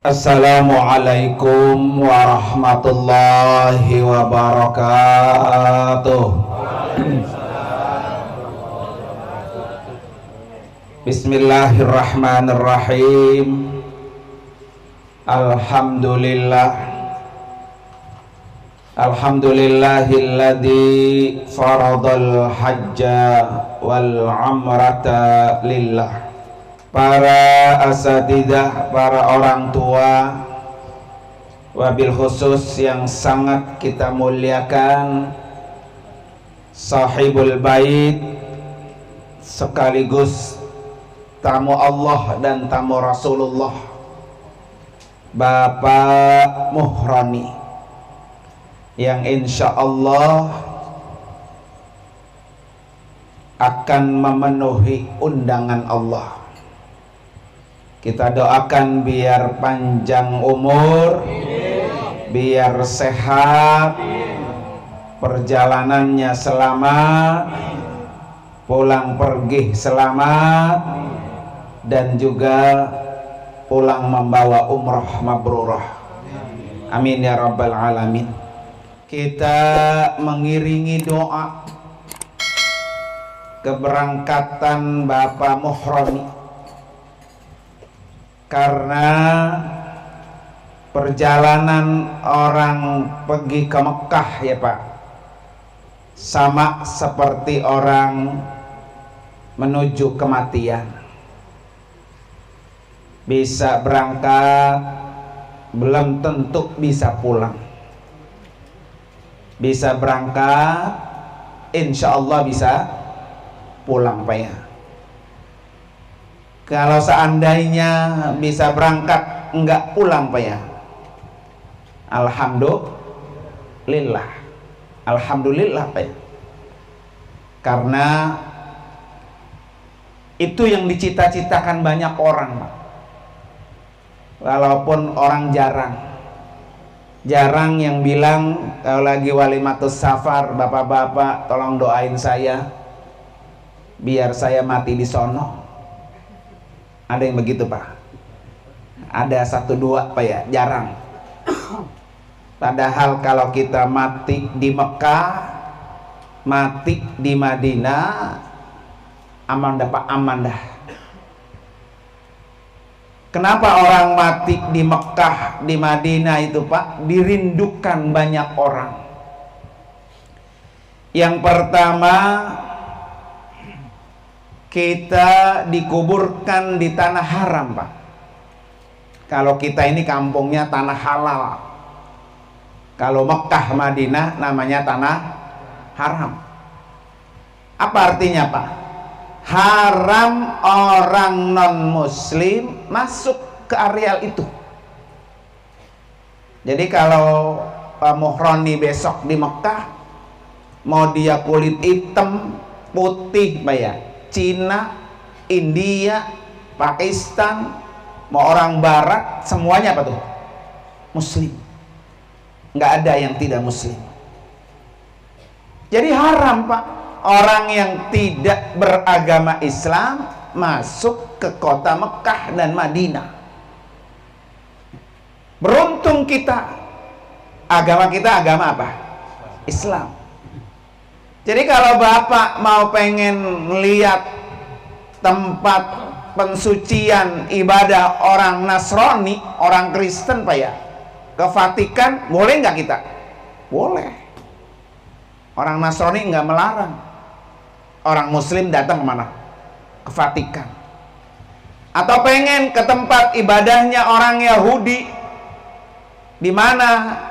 Assalamualaikum warahmatullahi wabarakatuh. Bismillahirrahmanirrahim. Alhamdulillahilladzi faradal hajja wal umrata lillah. Para asatidzah, para orang tua, wabil khusus yang sangat kita muliakan, sahibul bait sekaligus tamu Allah dan tamu Rasulullah, Bapak Muhroni, yang insya Allah akan memenuhi undangan Allah. Kita doakan biar panjang umur, biar sehat, perjalanannya selamat, pulang pergi selamat, dan juga pulang membawa umroh mabrurah. Amin ya rabbal alamin. Kita mengiringi doa keberangkatan Bapak Muhroni, karena perjalanan orang pergi ke Mekah ya Pak, sama seperti orang menuju kematian. Bisa berangkat, belum tentu bisa pulang. Bisa berangkat, insya Allah bisa pulang Pak ya. Kalau seandainya bisa berangkat enggak pulang Pak ya, Alhamdulillah, Alhamdulillah Pak ya. Karena itu yang dicita-citakan banyak orang Pak. Walaupun orang jarang yang bilang kalau lagi walimatus safar, bapak-bapak tolong doain saya biar saya mati di sono. Ada yang begitu Pak? Ada satu dua Pak ya, jarang. Padahal kalau kita mati di Mekah, mati di Madinah, aman dah Pak, aman dah. Kenapa orang mati di Mekah, di Madinah itu Pak dirindukan banyak orang? Yang pertama, kita dikuburkan di tanah haram Pak. Kalau kita ini kampungnya tanah halal. Kalau Mekah Madinah namanya tanah haram. Apa artinya Pak? Haram orang non muslim masuk ke areal itu. Jadi kalau Pak Muhroni besok di Mekah, mau dia kulit hitam, putih Pak ya, Cina, India, Pakistan, mau orang barat, semuanya apa tuh? Muslim. Nggak ada yang tidak muslim. Jadi haram Pak, orang yang tidak beragama Islam masuk ke kota Mekah dan Madinah. Beruntung kita, agama kita agama apa? Islam. Jadi kalau Bapak mau pengen lihat tempat pensucian ibadah orang Nasrani, orang Kristen Pak ya, ke Vatikan, boleh nggak kita? Boleh. Orang Nasrani nggak melarang. Orang Muslim datang kemana? Ke Vatikan. Atau pengen ke tempat ibadahnya orang Yahudi, di mana?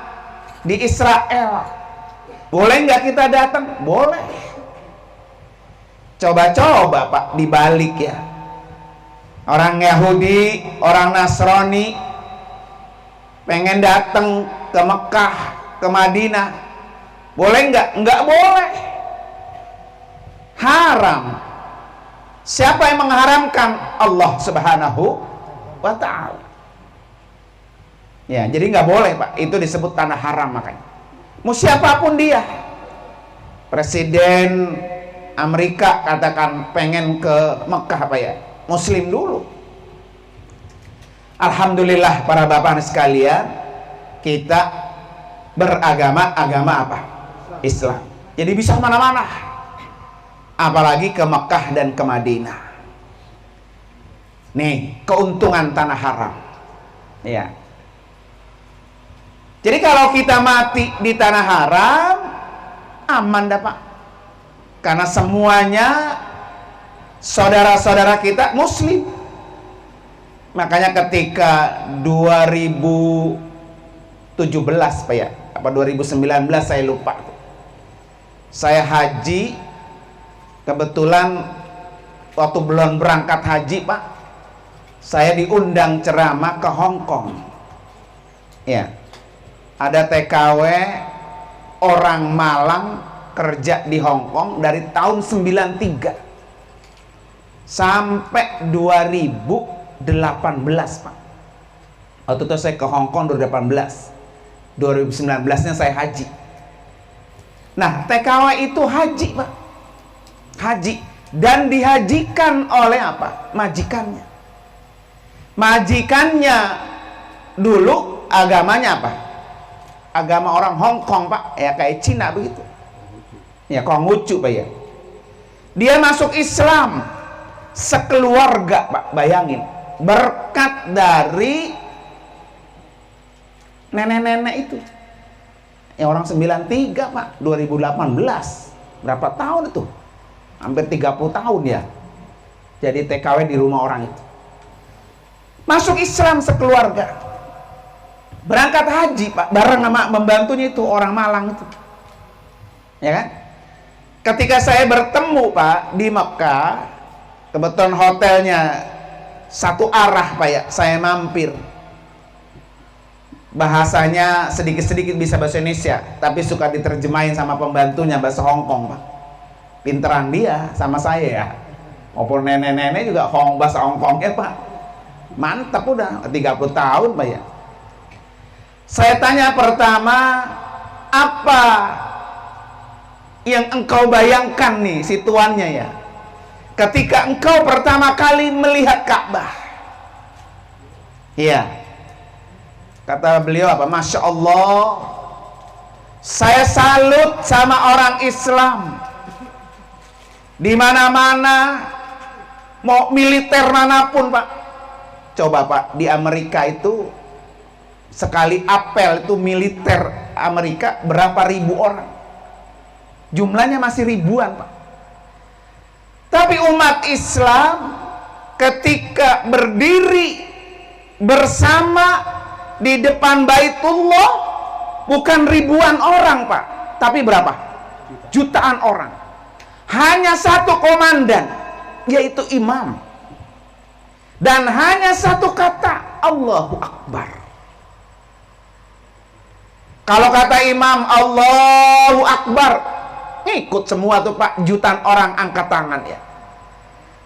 Di Israel. Boleh nggak kita datang? Boleh. Coba-coba Pak dibalik ya. Orang Yahudi, orang Nasrani pengen datang ke Mekah, ke Madinah, boleh nggak? Nggak boleh. Haram. Siapa yang mengharamkan? Allah Subhanahu wa Ta'ala. Ya, jadi nggak boleh Pak. Itu disebut tanah haram makanya. Mau siapapun dia, Presiden Amerika katakan pengen ke Mekah apa ya, Muslim dulu. Alhamdulillah para bapak sekalian, kita beragama apa? Islam. Jadi bisa mana-mana. Apalagi ke Mekah dan ke Madinah. Nih, keuntungan tanah haram. Ya. Jadi kalau kita mati di tanah haram, aman dah Pak. Karena semuanya saudara-saudara kita muslim. Makanya ketika 2017 Pak ya, apa 2019 saya lupa. Saya haji, kebetulan waktu belum berangkat haji Pak, saya diundang ceramah ke Hong Kong. Ya. Ada TKW orang Malang kerja di Hong Kong dari tahun 93 sampai 2018 Pak. Waktu itu saya ke Hong Kong 2018, 2019 nya saya haji. Nah TKW itu haji Pak, haji, dan dihajikan oleh apa? Majikannya. Majikannya dulu agamanya apa? Agama orang Hong Kong Pak, ya kayak Cina begitu ya, Konghucu Pak ya. Dia masuk Islam sekeluarga Pak, bayangin, berkat dari nenek-nenek itu ya, orang 93 Pak, 2018, berapa tahun itu, hampir 30 tahun ya, jadi TKW di rumah orang itu, masuk Islam sekeluarga, berangkat haji Pak, bareng sama membantunya itu orang Malang itu, ya kan. Ketika saya bertemu Pak di Mekah, kebetulan hotelnya satu arah Pak ya, saya mampir. Bahasanya sedikit-sedikit bisa bahasa Indonesia, tapi suka diterjemahin sama pembantunya bahasa Hong Kong Pak. Pinteran dia sama saya ya, maupun nenek-nenek juga bahasa Hong Kongnya Pak, mantap, udah 30 tahun Pak ya. Saya tanya pertama, apa yang engkau bayangkan nih situannya ya, ketika engkau pertama kali melihat Ka'bah? Iya, kata beliau apa? Masya Allah, saya salut sama orang Islam. Di mana-mana, mau militer manapun Pak. Coba Pak, di Amerika itu sekali apel itu militer Amerika berapa ribu orang, jumlahnya masih ribuan Pak. Tapi umat Islam ketika berdiri bersama di depan Baitullah, bukan ribuan orang Pak, tapi berapa? Jutaan orang. Hanya satu komandan, yaitu imam, dan hanya satu kata, Allahu Akbar. Kalau kata imam Allahu Akbar, ngikut semua tuh Pak, jutaan orang angkat tangan ya.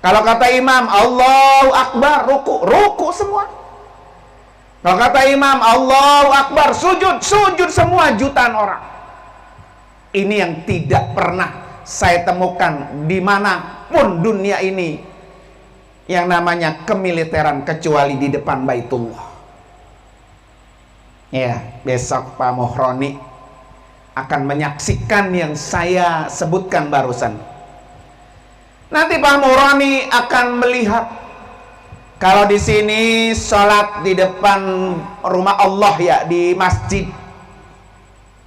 Kalau kata imam Allahu Akbar, ruku semua. Kalau kata imam Allahu Akbar, sujud semua, jutaan orang. Ini yang tidak pernah saya temukan dimanapun dunia ini, yang namanya kemiliteran, kecuali di depan Baitullah. Ya, besok Pak Muhroni akan menyaksikan yang saya sebutkan barusan. Nanti Pak Muhroni akan melihat, kalau di sini sholat di depan rumah Allah ya, di masjid,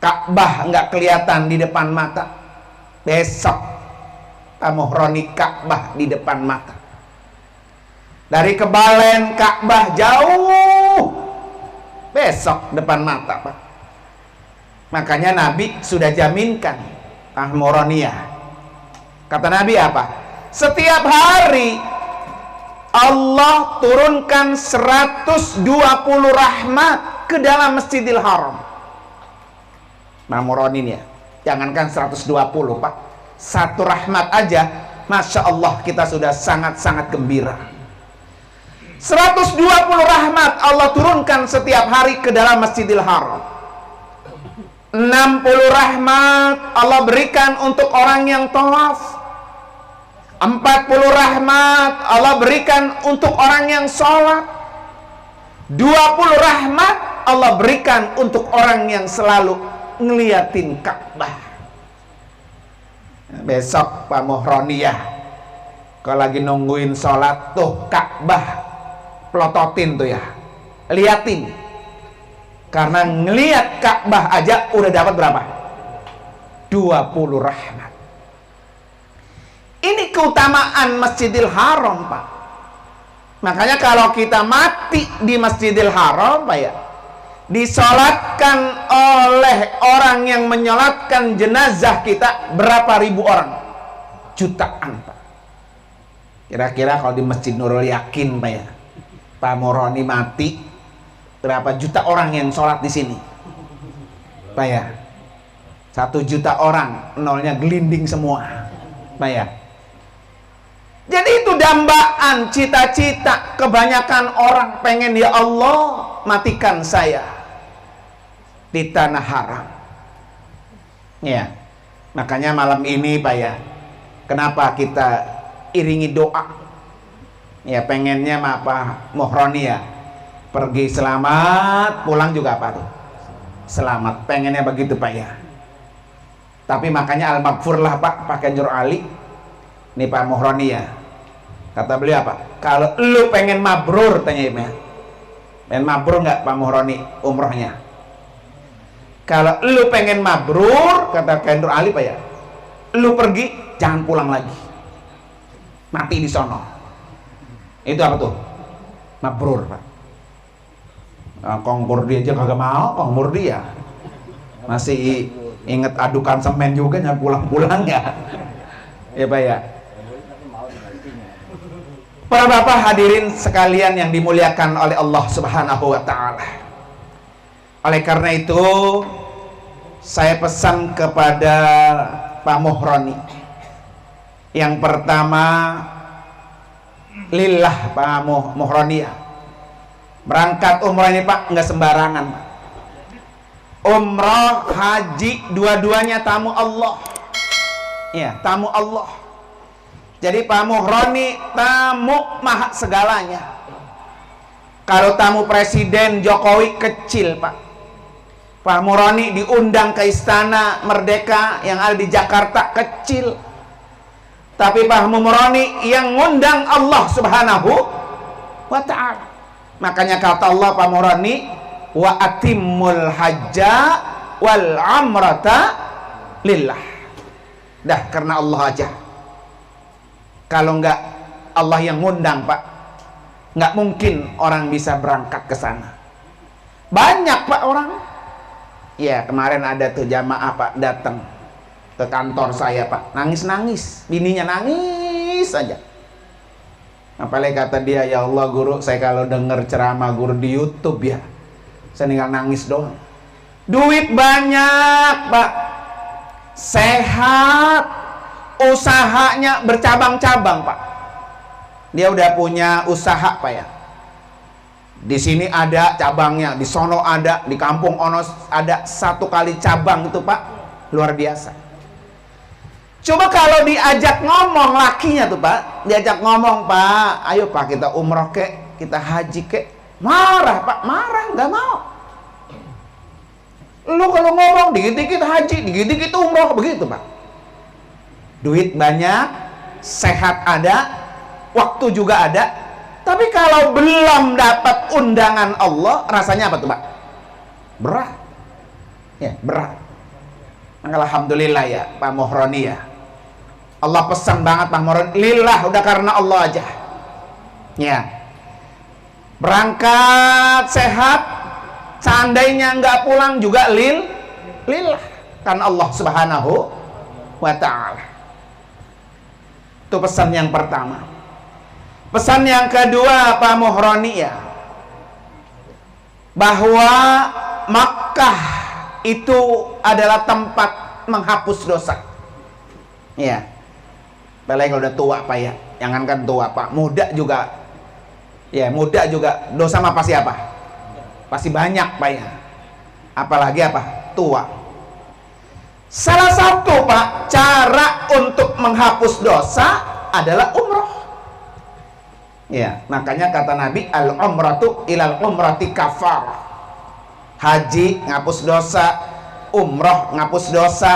Ka'bah nggak kelihatan di depan mata. Besok Pak Muhroni Ka'bah di depan mata. Dari Kebalen Ka'bah jauh, besok depan mata Pak. Makanya Nabi sudah jaminkan, Muhroni ya. Kata Nabi apa? Setiap hari Allah turunkan 120 rahmat ke dalam Masjidil Haram. Muhroni ya, jangankan 120 Pak, satu rahmat aja, Masya Allah kita sudah sangat-sangat gembira. 120 rahmat Allah turunkan setiap hari ke dalam Masjidil Haram. 60 rahmat Allah berikan untuk orang yang tawaf. 40 rahmat Allah berikan untuk orang yang sholat. 20 rahmat Allah berikan untuk orang yang selalu ngeliatin Ka'bah. Besok Pak Muhroniyah kalau lagi nungguin sholat tuh Ka'bah pelototin tuh ya, liatin, karena ngeliat Ka'bah aja udah dapat berapa? 20 rahmat. Ini keutamaan Masjidil Haram, Pak. Makanya kalau kita mati di Masjidil Haram, Pak ya, disolatkan oleh orang yang menyolatkan jenazah kita berapa ribu orang? Jutaan, Pak. Kira-kira kalau di Masjid Nurul Yakin, Pak ya, Pak Muroni mati, berapa juta orang yang sholat di sini, Pak ya? 1 juta orang, nolnya gelinding semua, Pak ya. Jadi itu dambaan cita-cita kebanyakan orang pengen, ya Allah matikan saya di tanah haram. Ya, makanya malam ini Pak ya, kenapa kita iringi doa? Ya pengennya Pak Muhroni ya pergi selamat, pulang juga apa tuh? Selamat, pengennya begitu Pak ya. Tapi makanya al-maghfur lah Pak, pakai Nur Ali. Nih Pak Muhroni ya, kata beliau apa? Kalau lu pengen mabrur, tanya ya, pengen mabrur nggak Pak Muhroni umrohnya? Kalau lu pengen mabrur, kata Nur Ali Pak ya, lu pergi jangan pulang lagi, mati di sono. Itu apa tuh? Mabrur Pak. Kongkur dia aja kagak mau, kongkur dia masih inget adukan semen juga nyampe pulang-pulang ya. Ya Pak ya. Para bapak hadirin sekalian yang dimuliakan oleh Allah Subhanahu wa ta'ala. Oleh karena itu saya pesan kepada Pak Muhroni, yang pertama lillah Pak Muhroni ya. Berangkat umrah ini Pak nggak sembarangan. Umrah haji dua-duanya tamu Allah. Ya, tamu Allah. Jadi Pak Muhroni tamu maha segalanya. Kalau tamu Presiden Jokowi kecil Pak. Pak Muhroni diundang ke Istana Merdeka yang ada di Jakarta kecil. Tapi Pak Muhroni yang ngundang Allah Subhanahu wa ta'ala. Makanya kata Allah Pak Muhroni, wa atimmul hajja wal amrata lillah. Dah karena Allah aja. Kalau enggak Allah yang ngundang Pak, nggak mungkin orang bisa berangkat ke sana. Banyak Pak orang. Ya kemarin ada tuh jamaah Pak datang ke kantor saya Pak, nangis-nangis, bininya nangis aja. Apalagi kata dia, ya Allah guru, saya kalau dengar ceramah guru di YouTube ya, saya tinggal nangis doang. Duit banyak Pak, sehat, usahanya bercabang-cabang Pak. Dia udah punya usaha Pak ya. Di sini ada cabangnya, di sono ada, di kampung Onos ada 1 kali cabang itu Pak, luar biasa. Coba kalau diajak ngomong lakinya tuh Pak, diajak ngomong Pak, ayo Pak kita umroh kek, kita haji kek, marah Pak, marah, nggak mau. Lu kalau ngomong dikit-dikit haji, dikit-dikit umroh, begitu Pak. Duit banyak, sehat ada, waktu juga ada, tapi kalau belum dapat undangan Allah, rasanya apa tuh Pak? Berat. Ya, berat. Maka alhamdulillah ya Pak Muhroni ya, Allah pesan banget Pak Muhroni, lillah, udah karena Allah aja. Ya, berangkat sehat, seandainya nggak pulang juga lillah, karena Allah Subhanahu wa ta'ala. Itu pesan yang pertama. Pesan yang kedua Pak Muhroni ya, bahwa Makkah itu adalah tempat menghapus dosa. Ya, apalagi kalau udah tua Pak ya, jangankan tua Pak, muda juga. Ya, muda juga dosa mah pasti apa? Pasti banyak Pak ya. Apalagi apa? Tua. Salah satu Pak cara untuk menghapus dosa adalah umroh. Ya, makanya kata Nabi, al umratu ilal umrati kafar. Haji ngapus dosa, umroh ngapus dosa,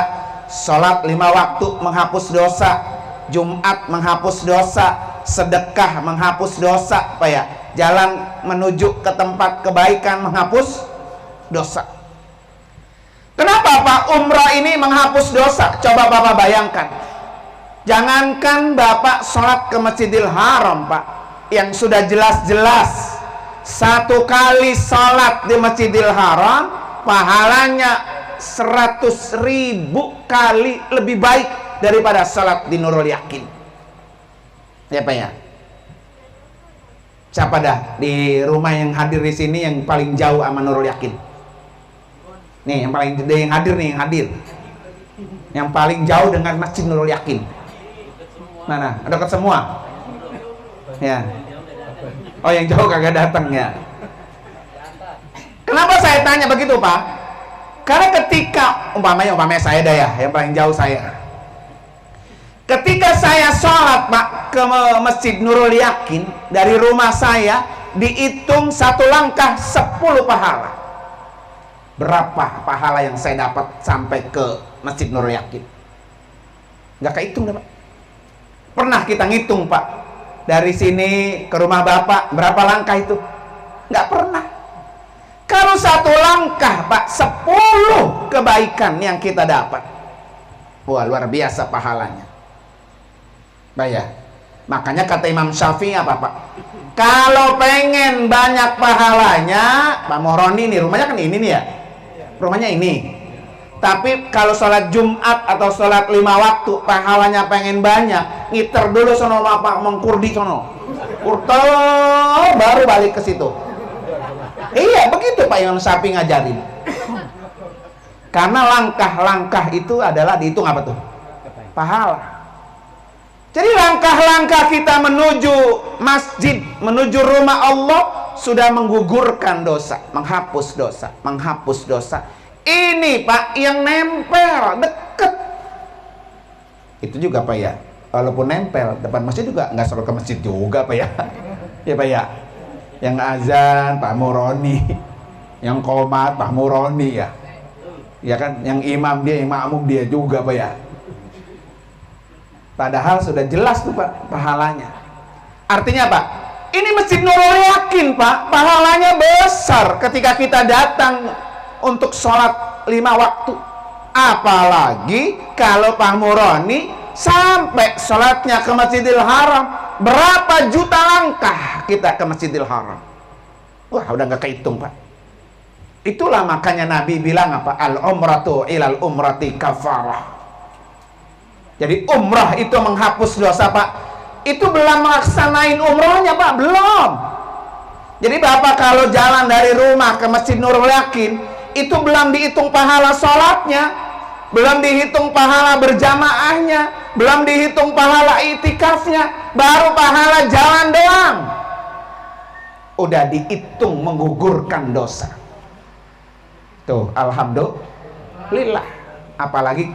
sholat 5 waktu menghapus dosa, Jumat menghapus dosa, sedekah menghapus dosa, apa ya? Jalan menuju ke tempat kebaikan menghapus dosa. Kenapa Pak umrah ini menghapus dosa? Coba Bapak bayangkan. Jangankan Bapak sholat ke Masjidil Haram, Pak, yang sudah jelas-jelas 1 kali sholat di Masjidil Haram pahalanya 100.000 kali lebih baik daripada sholat di Nurul Yakin. Ya Pak ya. Siapa dah di rumah yang hadir di sini yang paling jauh sama Nurul Yakin? Nih yang paling gede yang hadir nih, yang hadir. Yang paling jauh dengan Masjid Nurul Yakin. Mana? Dekat semua. Ya. Oh yang jauh kagak datang ya. Kenapa saya tanya begitu Pak? Karena ketika umpamanya saya dah ya, yang paling jauh saya. Ketika saya sholat Pak ke Masjid Nurul Yakin dari rumah saya, dihitung 1 langkah 10 pahala. Berapa pahala yang saya dapat sampai ke Masjid Nurul Yakin? Nggak kehitung dah Pak. Pernah kita ngitung Pak, dari sini ke rumah Bapak berapa langkah itu? Nggak pernah. Kalau 1 langkah Pak, 10 kebaikan yang kita dapat. Wah luar biasa pahalanya. Bayar. Makanya kata Imam Syafi'i apa Pak? Kalau pengen banyak pahalanya, Pak Moroni nih rumahnya kan ini nih ya, rumahnya ini. Tapi kalau sholat Jumat atau sholat 5 waktu pahalanya pengen banyak, ngiter dulu sono sama Pak Mengkurdi sono, Kurto baru balik ke situ. Iya begitu Pak Imam Syafi'i ngajarin. Karena langkah-langkah itu adalah dihitung apa tuh? Pahala. Jadi langkah-langkah kita menuju masjid, menuju rumah Allah sudah menggugurkan dosa, menghapus dosa, menghapus dosa. Ini Pak yang nempel, deket. Itu juga Pak ya, walaupun nempel depan masjid juga nggak selalu ke masjid juga Pak ya. Ya Pak ya, yang azan Pak Muroni, yang qomat Pak Muroni ya. Ya kan, yang imam dia, yang makmum dia juga Pak ya. Padahal sudah jelas tuh Pak pahalanya. Artinya Pak, ini Masjid Nurul Yakin Pak, pahalanya besar ketika kita datang untuk sholat 5 waktu. Apalagi kalau Pak Muroni sampai sholatnya ke Masjidil Haram, berapa juta langkah kita ke Masjidil Haram. Wah udah nggak kehitung Pak. Itulah makanya Nabi bilang apa? Al umratu ilal umrati kafarah. Jadi umrah itu menghapus dosa Pak. Itu belum melaksanain umrahnya Pak, belum. Jadi Bapak kalau jalan dari rumah ke Masjid Nurul Yakin, itu belum dihitung pahala sholatnya, belum dihitung pahala berjamaahnya, belum dihitung pahala itikafnya, baru pahala jalan doang. Udah dihitung menggugurkan dosa. Tuh, alhamdulillah. Apalagi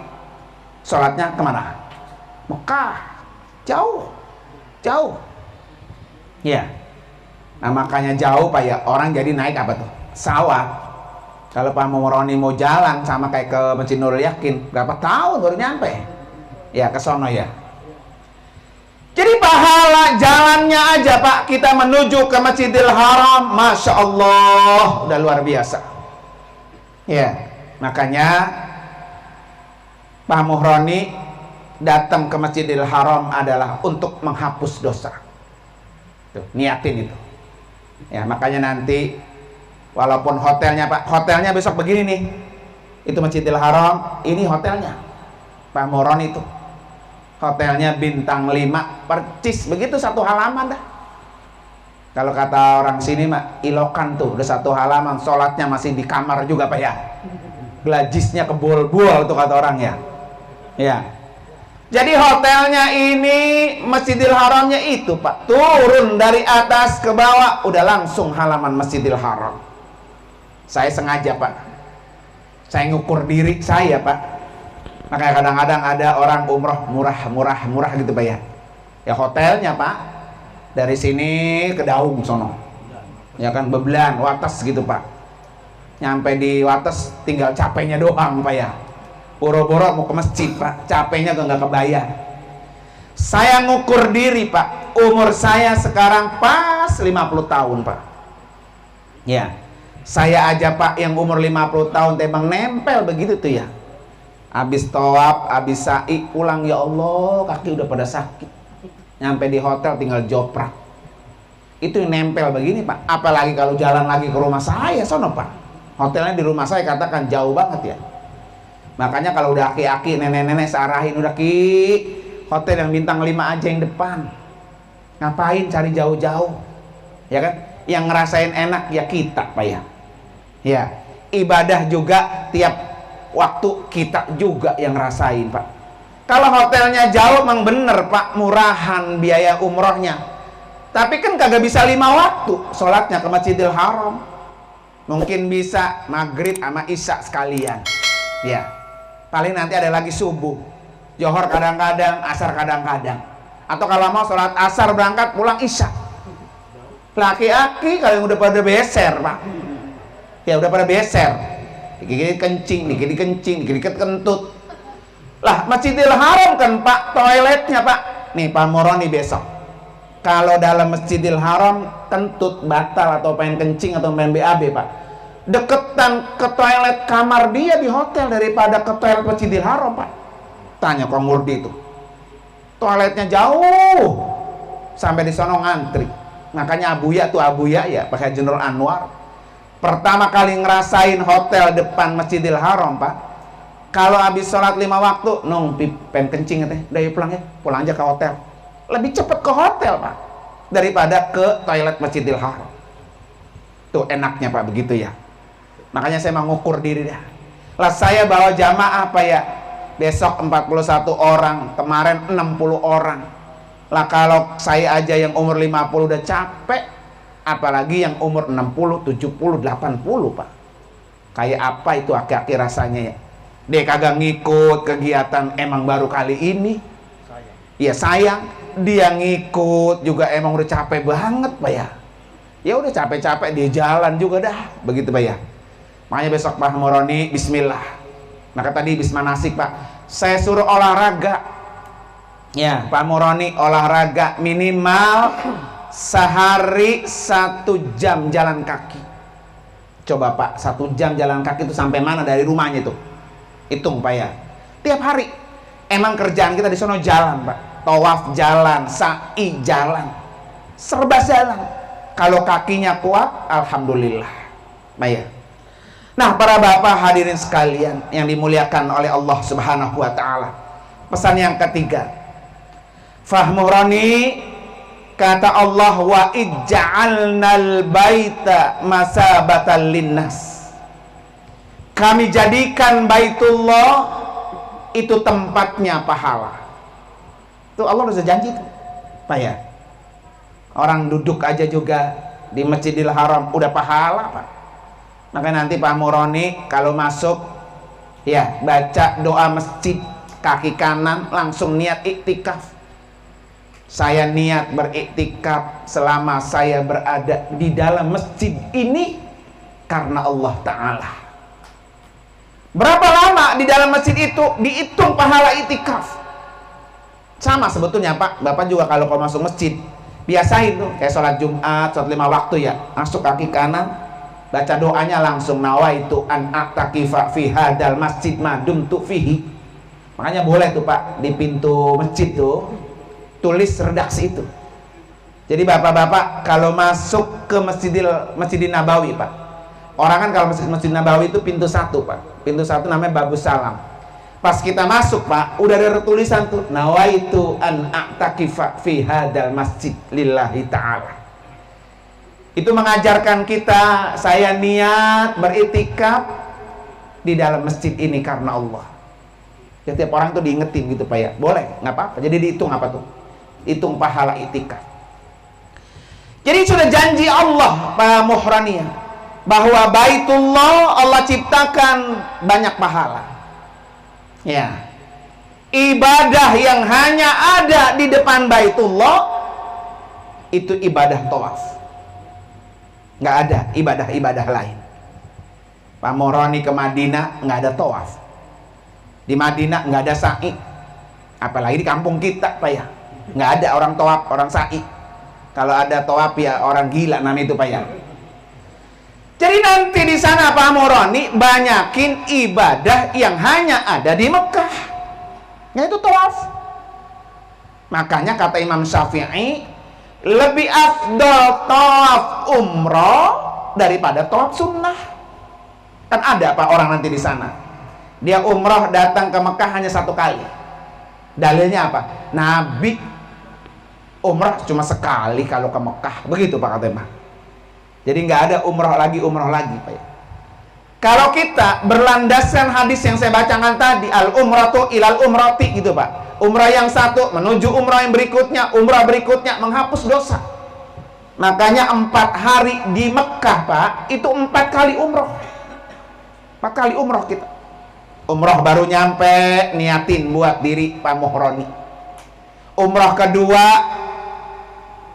sholatnya kemana? Mekah. Jauh. Jauh. Ya. Nah makanya jauh Pak ya. Orang jadi naik apa tuh? Pesawat. Kalau Pak Muroni mau jalan sama kayak ke Masjid Nurul Yakin, berapa tahun baru nyampe? Ya ke sono ya. Jadi pahala jalannya aja Pak, kita menuju ke Masjidil Haram, Masya Allah, udah luar biasa. Ya. Makanya Pak Muhroni datang ke Masjidil Haram adalah untuk menghapus dosa. Tuh, niatin itu. Ya, makanya nanti walaupun hotelnya Pak, hotelnya besok begini nih. Itu Masjidil Haram, ini hotelnya. Pak Muhroni itu. Hotelnya bintang 5, percis begitu 1 halaman dah. Kalau kata orang sini mah ilokan tuh, udah 1 halaman, sholatnya masih di kamar juga Pak ya. Gelajisnya kebol-bol tuh kata orang ya. Ya. Jadi hotelnya ini Masjidil Haramnya itu Pak, turun dari atas ke bawah udah langsung halaman Masjidil Haram. Saya sengaja Pak, saya ngukur diri saya Pak. Makanya kadang-kadang ada orang umroh murah gitu Pak ya. Ya hotelnya Pak, Dari sini ke Daung sono, ya kan, Bebelan, Wates gitu Pak. Nyampe di Wates tinggal capeknya doang Pak ya. Boro-boro mau ke masjid Pak, capeknya nggak kebayar. Saya ngukur diri Pak, umur saya sekarang pas 50 tahun Pak. Ya, saya aja Pak yang umur 50 tahun tembang nempel begitu tuh ya. Habis tawaf, habis sa'i, pulang ya Allah, kaki udah pada sakit. Nyampe di hotel tinggal joprak. Itu yang nempel begini Pak. Apalagi kalau jalan lagi ke rumah saya sono Pak. Hotelnya di rumah saya katakan jauh banget ya. Makanya kalau udah aki-aki, nenek-nenek searahin, udah ki, hotel yang bintang 5 aja yang depan. Ngapain cari jauh-jauh? Ya kan? Yang ngerasain enak ya kita Pak ya. Ya, ibadah juga tiap waktu kita juga yang ngerasain Pak. Kalau hotelnya jauh emang bener Pak, murahan biaya umrohnya. Tapi kan kagak bisa 5 waktu sholatnya ke Masjidil Haram. Mungkin bisa maghrib sama isya sekalian. Ya, paling nanti ada lagi subuh, Johor kadang-kadang, asar kadang-kadang. Atau kalau mau sholat asar berangkat pulang isya. Laki-laki kalau yang udah pada beser Pak, ya udah pada beser. Dikit-dikit kencing, dikit-dikit kencing, dikit-dikit kentut. Lah Masjidil Haram kan Pak, toiletnya Pak. Nih Pak Moroni besok, kalau dalam Masjidil Haram kentut batal atau pengen kencing atau pengen BAB Pak, deketan ke toilet kamar dia di hotel daripada ke toilet Masjidil Haram Pak. Tanya Kong Murdi itu, toiletnya jauh, sampai di sono ngantri. Makanya Abuya tuh, Abuya ya pakai General Anwar, pertama kali ngerasain hotel depan Masjidil Haram Pak. Kalau habis sholat 5 waktu, nong pengen kencing teh, udah pulang ya, pulang aja ke hotel. Lebih cepet ke hotel Pak daripada ke toilet Masjidil Haram. Tuh enaknya Pak begitu ya. Makanya saya mau ngukur diri dah. Lah saya bawa jamaah Pak ya, besok 41 orang, kemarin 60 orang. Lah kalau saya aja yang umur 50 udah capek, apalagi yang umur 60, 70, 80 Pak. Kayak apa itu aki-aki rasanya ya. Dia kagak ngikut kegiatan emang baru kali ini. Ya sayang, dia ngikut juga emang udah capek banget Pak ya. Ya udah capek-capek dia jalan juga dah, begitu Pak ya. Makanya besok Pak Moroni bismillah. Maka tadi bismanasik Pak, saya suruh olahraga. Ya, Pak Moroni olahraga minimal sehari 1 jam jalan kaki. Coba Pak, 1 jam jalan kaki itu sampai mana dari rumahnya itu? Hitung Pak ya. Tiap hari. Emang kerjaan kita di sono jalan Pak. Tawaf jalan, sa'i jalan, serba jalan. Kalau kakinya kuat, alhamdulillah Pak ya. Nah para bapak hadirin sekalian yang dimuliakan oleh Allah Subhanahu wa ta'ala, pesan yang ketiga, Fahmurani, kata Allah, wa ij'alnal baita masabatan linnas, kami jadikan Baitullah itu tempatnya pahala. Itu Allah udah janji tuh Pak ya. Orang duduk aja juga di Masjidil Haram udah pahala Pak. Maka nanti Pak Muroni kalau masuk ya baca doa masjid, kaki kanan langsung niat iktikaf. Saya niat beriktikaf selama saya berada di dalam masjid ini karena Allah Ta'ala. Berapa lama di dalam masjid itu dihitung pahala iktikaf. Sama sebetulnya Pak, Bapak juga kalau masuk masjid biasain tuh kayak sholat Jumat, sholat 5 waktu ya, masuk kaki kanan, baca doanya langsung, nawaitu an a'takifa fi hadal masjid madumtu fihi. Makanya boleh tuh Pak di pintu masjid tuh tulis redaksi itu. Jadi bapak-bapak kalau masuk ke Masjidil Nabawi Pak, orang kan kalau Masjid Nabawi itu pintu 1 Pak, pintu 1 namanya Babus Salam. Pas kita masuk Pak, udah ada tulisan tuh, nawaitu an a'takifa fi hadal masjid lillahi ta'ala. Itu mengajarkan kita, saya niat beriktikaf di dalam masjid ini karena Allah. Ya tiap orang tuh diingetin gitu Pak ya, boleh, nggak apa-apa. Jadi dihitung apa tuh? Hitung pahala iktikaf. Jadi sudah janji Allah Pak Muhraniyah bahwa Baitullah Allah ciptakan banyak pahala. Ya, ibadah yang hanya ada di depan Baitullah itu ibadah tawaf. Nggak ada ibadah-ibadah lain. Pak Moroni ke Madinah nggak ada tawaf. Di Madinah nggak ada sa'i. Apalagi di kampung kita Pak ya, nggak ada orang tawaf, orang sa'i. Kalau ada tawaf ya orang gila namanya itu Pak ya. Jadi nanti di sana Pak Moroni banyakin ibadah yang hanya ada di Mekah, yaitu tawaf. Makanya kata Imam Syafi'i, lebih afdal tawaf umroh daripada tawaf sunnah. Kan ada Pak orang nanti di sana, dia umroh datang ke Mekah hanya 1 kali. Dalilnya apa? Nabi umroh cuma sekali kalau ke Mekah, begitu Pak katanya Pak. Jadi nggak ada umroh lagi Pak. Kalau kita berlandaskan hadis yang saya bacakan tadi, al umratu ilal umrati gitu Pak. Umrah yang satu menuju umrah yang berikutnya, umrah berikutnya menghapus dosa. Makanya 4 hari di Mekah Pak, itu 4 kali umroh. 4 kali umroh kita. Umroh baru nyampe niatin buat diri Pak Muhroni. Umroh kedua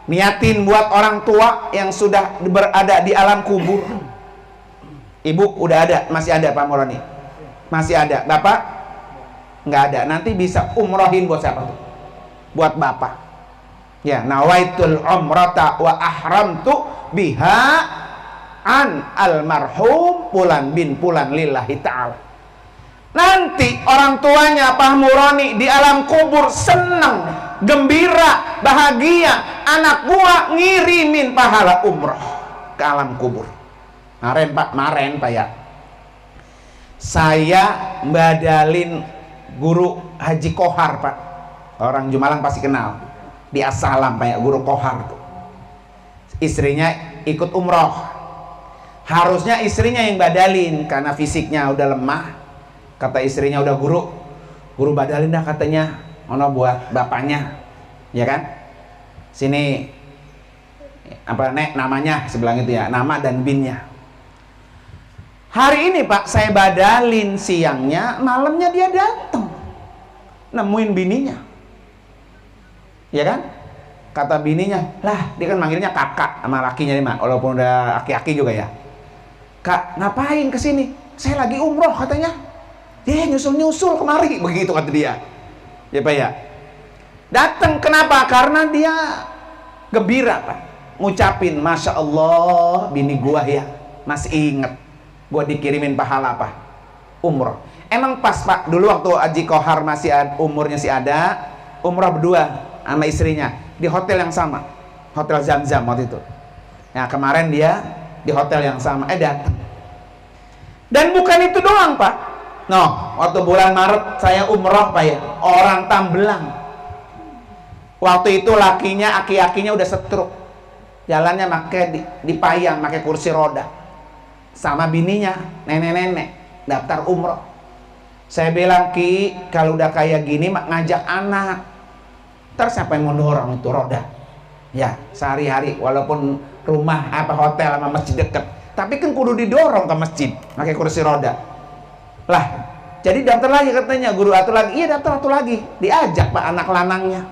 niatin buat orang tua yang sudah berada di alam kubur. Ibu udah ada, masih ada Pak Moroni? Masih ada. Bapak? Nggak ada. Nanti bisa umrohin buat siapa tuh? Buat bapak. Ya, nawaitul umrata wa ahramtu biha an almarhum Pulan bin Pulan lillahi ta'ala. Nanti orang tuanya Pak Muroni di alam kubur senang, gembira, bahagia. Anak gua ngirimin pahala umroh ke alam kubur. Maren Pak ya, saya badalin guru Haji Kohar Pak. Orang Jumalang pasti kenal. Di As-Salam Pak ya, guru Kohar tuh. Istrinya ikut umroh. Harusnya istrinya yang badalin karena fisiknya udah lemah. Kata istrinya, udah guru badalin dah katanya, ono buat bapaknya, ya kan? Sini apa nek namanya sebelah itu ya, nama dan binnya. Hari ini Pak saya badalin siangnya, malamnya dia datang nemuin bininya, ya kan? Kata bininya, lah dia kan manggilnya kakak sama lakinya nih Mak, walaupun udah aki-aki juga ya. Kak ngapain kesini? Saya lagi umroh katanya. Dia nyusul kemari, begitu kata dia. Ya Pak ya. Datang kenapa? Karena dia gembira Pak. Ngucapin, Masya Allah bini gua ya masih inget gua dikirimin pahala apa? Umroh. Emang pas Pak, dulu waktu Haji Kohar masih ada, umurnya sih ada, umroh berdua sama istrinya di hotel yang sama, Hotel Zam-Zam waktu itu. Nah kemarin dia di hotel yang sama, datang. Dan bukan itu doang Pak. No, waktu bulan Maret saya umroh Pak ya, orang Tambelang. Waktu itu lakinya, aki-akinya udah stroke. Jalannya pakai dipayang, pakai kursi roda. Sama bininya, nenek-nenek, daftar umroh. Saya bilang, Ki, kalau udah kayak gini ngajak anak. Ntar siapa yang mau dorong itu roda? Ya, sehari-hari walaupun rumah apa hotel sama masjid deket. Tapi kan kudu didorong ke masjid, pakai kursi roda. Lah, jadi daftar lagi katanya, guru atur lagi. Iya daftar atur lagi. Diajak Pak anak lanangnya.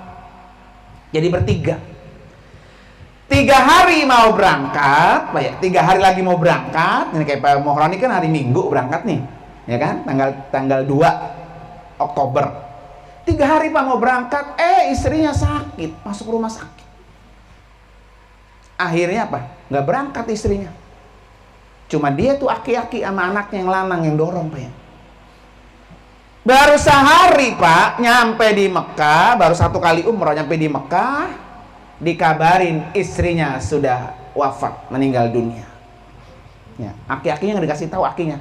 Jadi bertiga. 3 hari mau berangkat, Pak ya. 3 hari lagi mau berangkat. Ini kayak Pak Mohroni kan hari Minggu berangkat nih, ya kan? Tanggal 2 Oktober. 3 hari Pak mau berangkat, istrinya sakit, masuk rumah sakit. Akhirnya apa? Nggak berangkat istrinya. Cuma dia tuh aki-aki sama anaknya yang lanang yang dorong Pak ya. Baru sehari Pak nyampe di Mekah, baru 1 kali umroh nyampe di Mekah, dikabarin istrinya sudah wafat, meninggal dunia. Ya, aki-akinya nggak dikasih tahu akinya,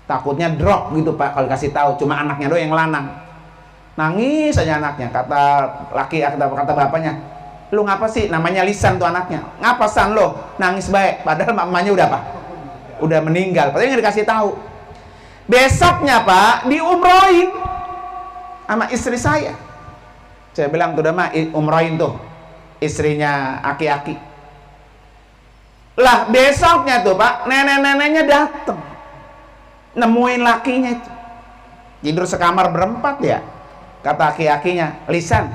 takutnya drop gitu Pak kalau dikasih tahu, cuma anaknya doang yang lanang. Nangis aja anaknya, kata bapaknya, lu ngapa sih? Namanya Lisan tuh anaknya. Ngapa San lo? Nangis baik, padahal mamanya udah apa? Udah meninggal, padahal nggak dikasih tahu. Besoknya Pak diumrohin sama istri saya. Saya bilang tuh udah mah umrohin tuh istrinya aki-aki. Lah besoknya tuh Pak nenek-neneknya datang nemuin lakinya itu tidur sekamar berempat ya. Kata aki-akinya, Lisan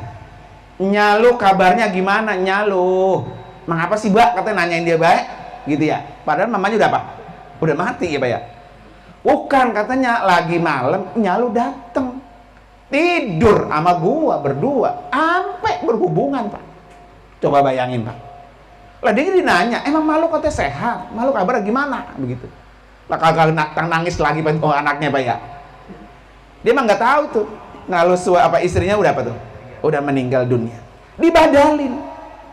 Nyalu kabarnya gimana? Nyalu. Mengapa sih Mbak? Katanya nanyain dia baik, gitu ya. Padahal mamanya udah apa? Udah mati ya Pak ya. Bukan, katanya lagi malam Nyalu dateng tidur sama gua berdua, sampai berhubungan Pak. Coba bayangin Pak. Lah dia dinanya, emang malu katanya sehat, malu kabar gimana? Begitu. Lah kagak nangis lagi oh, anaknya Pak ya. Dia mah nggak tahu tuh, ngalu apa istrinya udah apa tuh? Udah meninggal dunia. Dibadalin.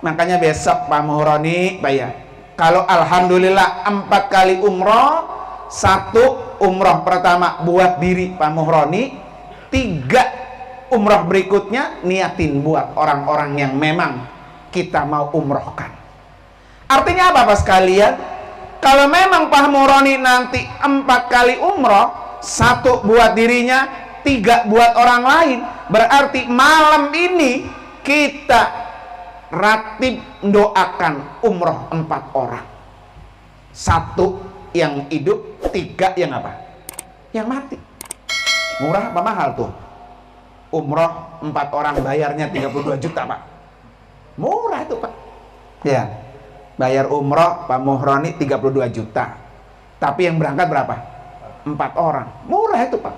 Makanya besok Pak Muhroni Pak ya, kalau alhamdulillah 4 kali umroh, 1 umroh pertama buat diri Pak Muhroni, 3 umroh berikutnya niatin buat orang-orang yang memang kita mau umrohkan. Artinya apa Pak sekalian? Kalau memang Pak Muhroni nanti 4 kali umroh, 1 buat dirinya, 3 buat orang lain, berarti malam ini kita ratib doakan umroh 4 orang. 1 yang hidup, 3 yang apa? Yang mati. Murah apa mahal tuh? Umroh 4 orang bayarnya 32 juta Pak. Murah itu Pak. Ya. Bayar umroh Pak Muhroni 32 juta. Tapi yang berangkat berapa? 4 orang. Murah itu Pak.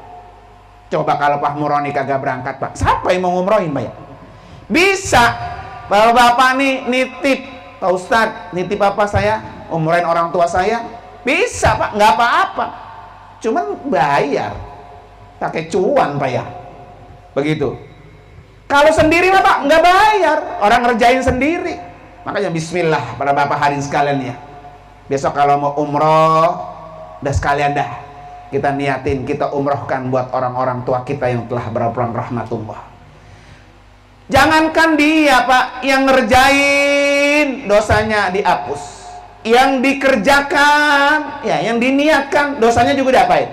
Coba kalau Pak Muhroni kagak berangkat Pak, siapa yang mau ngumrohin Pak ya? Bisa. Bapak-bapak nih nitip, Pak Ustadz nitip apa saya? Umrohin orang tua saya? Bisa Pak, nggak apa-apa. Cuman bayar. Pakai cuan Pak ya. Begitu. Kalau sendiri mah Pak nggak bayar, orang ngerjain sendiri. Makanya bismillah para bapak hadirin sekalian ya. Besok kalau mau umroh, udah sekalian dah kita niatin, kita umrohkan buat orang-orang tua kita yang telah berpulang rahmatullah. Jangankan dia Pak yang ngerjain, dosanya dihapus. Yang dikerjakan, ya yang diniatkan, dosanya juga diapain?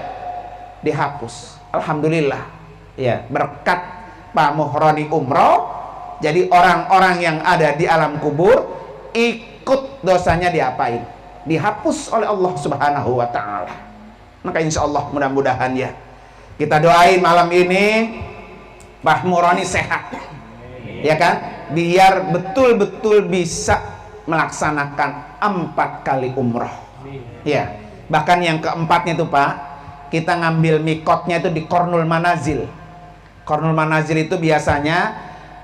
Dihapus. Alhamdulillah. Ya, berkat Pak Muhroni umroh, jadi orang-orang yang ada di alam kubur ikut dosanya diapain? Dihapus oleh Allah Subhanahu wa ta'ala. Maka insya Allah mudah-mudahan ya, kita doain malam ini Pak Muhroni sehat, ya kan? Biar betul-betul bisa melaksanakan 4 kali umroh. Ya, bahkan yang keempatnya itu Pak, kita ngambil mikotnya itu di Qornul Manazil. Qornul Manazil itu biasanya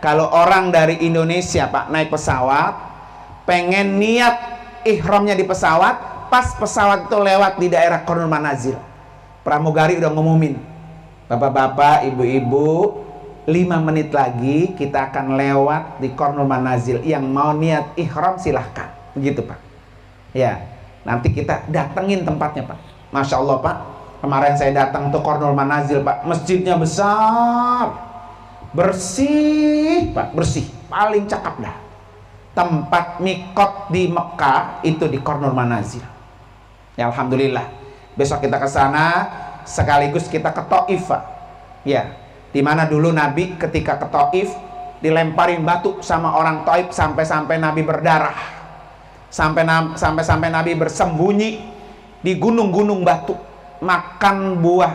kalau orang dari Indonesia Pak naik pesawat, pengen niat ihramnya di pesawat, pas pesawat itu lewat di daerah Qornul Manazil, pramugari udah ngumumin, bapak-bapak, ibu-ibu, 5 menit lagi kita akan lewat di Qornul Manazil. Yang mau niat ihram silahkan, begitu Pak. Ya, nanti kita datengin tempatnya Pak. Masya Allah Pak, kemarin saya datang tuh Qornul Manazil Pak, masjidnya besar, bersih Pak, bersih, paling cakep dah. Tempat mikot di Mekah itu di Qornul Manazil. Ya alhamdulillah, besok kita ke sana sekaligus kita ke Taif Pak. Ya, dimana dulu Nabi ketika ke Taif dilemparin batu sama orang Taif sampai-sampai Nabi berdarah, sampai Nabi bersembunyi di gunung-gunung batu, makan buah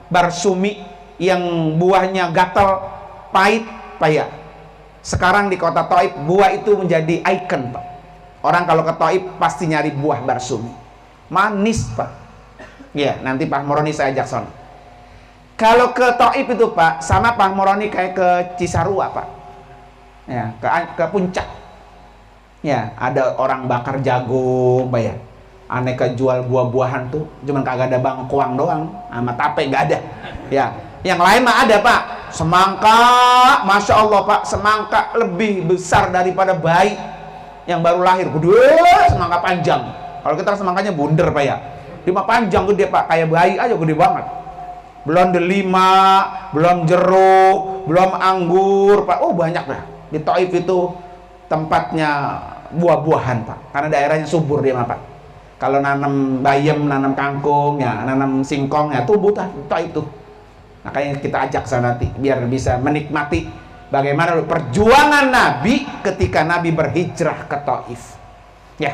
barsumi yang buahnya gatal, pahit Pak ya. Sekarang di kota Taif buah itu menjadi ikon Pak. Orang kalau ke Taif pasti nyari buah barsumi, manis Pak. Ya, nanti Pak Muhroni saya ajak sono. Kalau ke Taif itu Pak, sama Pak Muhroni kayak ke Cisarua Pak. Ya, ke puncak. Ya, ada orang bakar jagung Pak ya. Aneka jual buah-buahan tuh, cuman kagak ada bangkuang doang, sama tape nggak ada. Ya, yang lain mah ada Pak. Semangka, Masya Allah Pak, semangka lebih besar daripada bayi yang baru lahir, gede, semangka panjang. Kalau kita semangkanya bundar Pak ya, dia mah panjang gede Pak, kayak bayi aja gede banget. Belum delima, belum jeruk, belum anggur Pak. Oh banyak dah. Di Taif itu tempatnya buah-buahan Pak, karena daerahnya subur dia mah Pak. Kalau nanam bayam, nanam kangkung, ya, nanam singkong, ya tumbuh Taif itu. Makanya kita ajak sana nanti biar bisa menikmati bagaimana perjuangan Nabi ketika Nabi berhijrah ke Taif. Ya,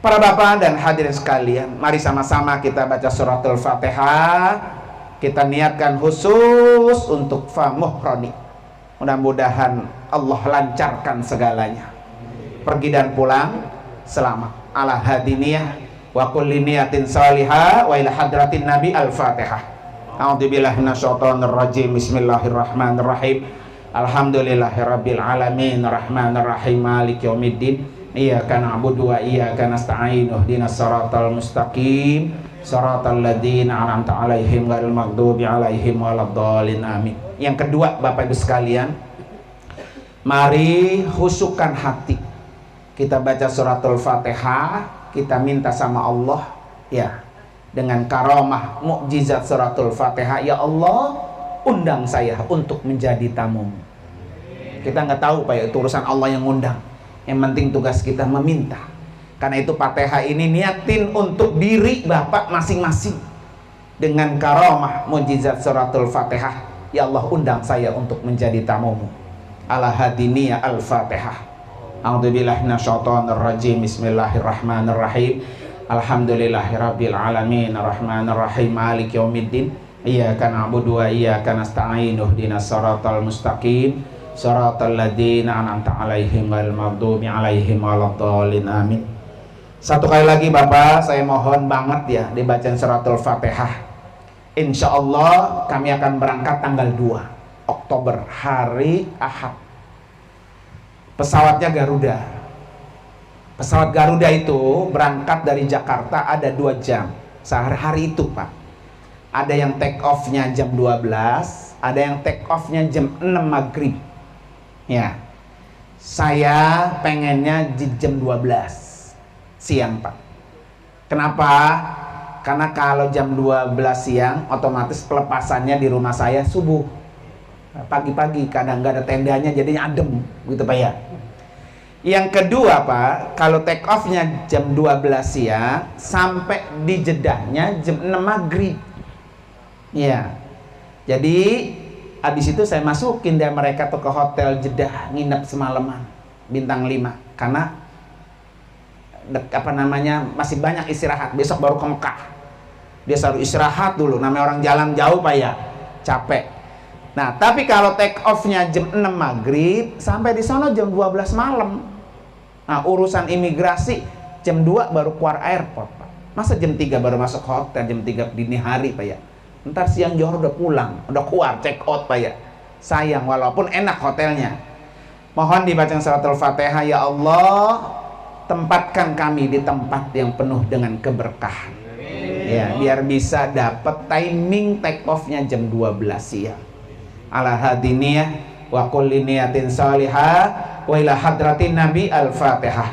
para bapak dan hadirin sekalian, mari sama-sama kita baca suratul Fatihah. Kita niatkan khusus untuk Pak Muhroni. Mudah-mudahan Allah lancarkan segalanya, pergi dan pulang selamat. Ala hadiniyah wa kulli niyatin salihah wa ila hadratin nabi. Al-Fatihah. A'udzubillahi minasyaitonir rajim. Bismillahirrahmanirrahim. Alhamdulillahirabbil alamin arrahmanir rahim maliki yaumiddin. Iyyaka na'budu wa iyyaka nasta'in. Ihdinas siratal mustaqim, siratal ladzina an'amta 'alaihim ghairil maghdubi 'alaihim waladdallin. Amin. Yang kedua, Bapak Ibu sekalian, mari husukkan hati. Kita baca suratul Fatihah, kita minta sama Allah ya, dengan karomah mukjizat suratul Fatihah, ya Allah, undang saya untuk menjadi tamu. Kita nggak tahu Pak ya, itu urusan Allah yang undang. Yang penting tugas kita meminta. Karena itu Fatihah ini niatin untuk diri Bapak masing-masing. Dengan karomah mukjizat suratul Fatihah, ya Allah, undang saya untuk menjadi tamumu. Ala hadiniyah al-Fatihah. A'udzubillahi minasyaitonir rajim. Bismillahirrahmanirrahim. Alhamdulillahirabbil alamin arrahmanir rahim maliki yaumiddin. Iyyaka na'budu wa iyyaka nasta'in. Ihdinas siratal mustaqim, siratal ladzina an'amta 'alaihim ghairil maghdubi 'alaihim waladdallin. Amin. Satu kali lagi Bapak, saya mohon banget ya dibacain suratul Fatihah. Insya Allah kami akan berangkat tanggal 2 Oktober, hari Ahad. Pesawatnya Garuda. Pesawat Garuda itu berangkat dari Jakarta ada 2 jam sehari-hari itu Pak. Ada yang take off-nya jam 12, ada yang take off-nya jam 6 maghrib. Ya, saya pengennya di jam 12 siang Pak. Kenapa? Karena kalau jam 12 siang otomatis pelepasannya di rumah saya subuh. Pagi-pagi kadang nggak ada tendanya jadinya adem gitu Pak ya. Yang kedua Pak, kalau take off-nya jam 12 siang sampai di Jedahnya jam 6 maghrib. Ya. Jadi habis itu saya masukin deh mereka tuh ke hotel Jeddah, nginep semalaman bintang 5 karena masih banyak istirahat, besok baru ke Mekah. Dia selalu istirahat dulu, namanya orang jalan jauh Pak ya, capek. Nah tapi kalau take off-nya jam 6 maghrib sampai di sana jam 12 malam. Nah urusan imigrasi jam 2 baru keluar airport Pak. Masa jam 3 baru masuk hotel, jam 3 dini hari Pak ya. Ntar siang Johor udah pulang, udah keluar check out Pak ya. Sayang, walaupun enak hotelnya. Mohon dibaca suratul Fatihah. Ya Allah, tempatkan kami di tempat yang penuh dengan keberkahan. Ya, biar bisa dapat timing take off-nya jam 12 siang. Ala hadiniyah wa kulli niyatin salihah wa ila hadratin nabi. Al-Fatihah.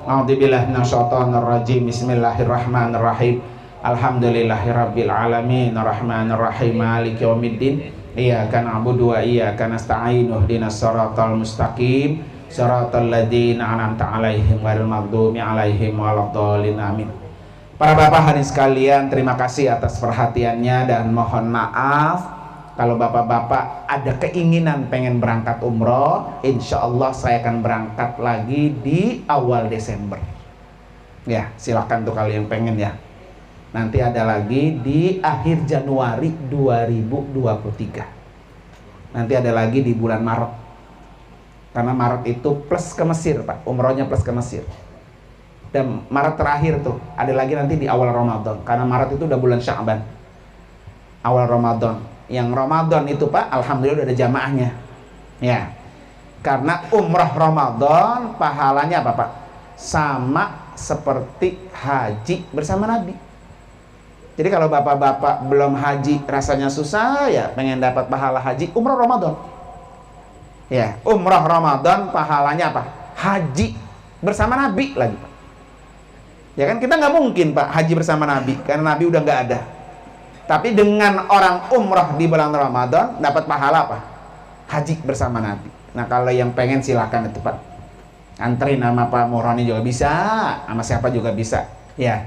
A'udzubillahi minasyaitonir rajim. Bismillahirrahmanirrahim. Alhamdulillahirabbil alamin arrahmanir rahim maliki yaumiddin. Iyyaka na'budu wa iyyaka nasta'in. Ihdinas siratal mustaqim, siratal ladzina an'amta 'alaihim ghairil maghdubi 'alaihim waladdallin. Amin. Para bapak hadirin sekalian, terima kasih atas perhatiannya dan mohon maaf kalau bapak-bapak ada keinginan pengen berangkat umroh. Insya Allah saya akan berangkat lagi di awal Desember. Ya, silakan tuh kalau yang pengen ya. Nanti ada lagi di akhir Januari 2023. Nanti ada lagi di bulan Maret. Karena Maret itu plus ke Mesir Pak, umrohnya plus ke Mesir. Dan Maret terakhir tuh ada lagi nanti di awal Ramadan. Karena Maret itu udah bulan Sya'ban, awal Ramadan. Yang Ramadan itu Pak, alhamdulillah udah ada jamaahnya. Ya, karena umroh Ramadan pahalanya apa Pak? Sama seperti haji bersama Nabi. Jadi kalau bapak-bapak belum haji rasanya susah ya, pengen dapat pahala haji, umroh Ramadan. Ya, umroh Ramadan pahalanya apa? Haji bersama Nabi lagi Pak. Ya kan kita nggak mungkin Pak haji bersama Nabi karena Nabi udah nggak ada. Tapi dengan orang umroh di bulan Ramadan dapat pahala apa? Haji bersama Nabi. Nah kalau yang pengen silakan itu Pak. Anterin sama Pak Muroni juga bisa, sama siapa juga bisa. Ya,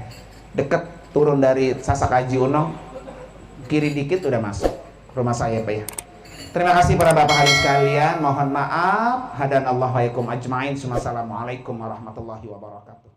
deket turun dari Sasak Haji Uno, kiri dikit udah masuk rumah saya Pak ya. Terima kasih para bapak hadirin sekalian. Mohon maaf. Hadanallahu wa iyyakum ajmain. Assalamualaikum warahmatullahi wabarakatuh.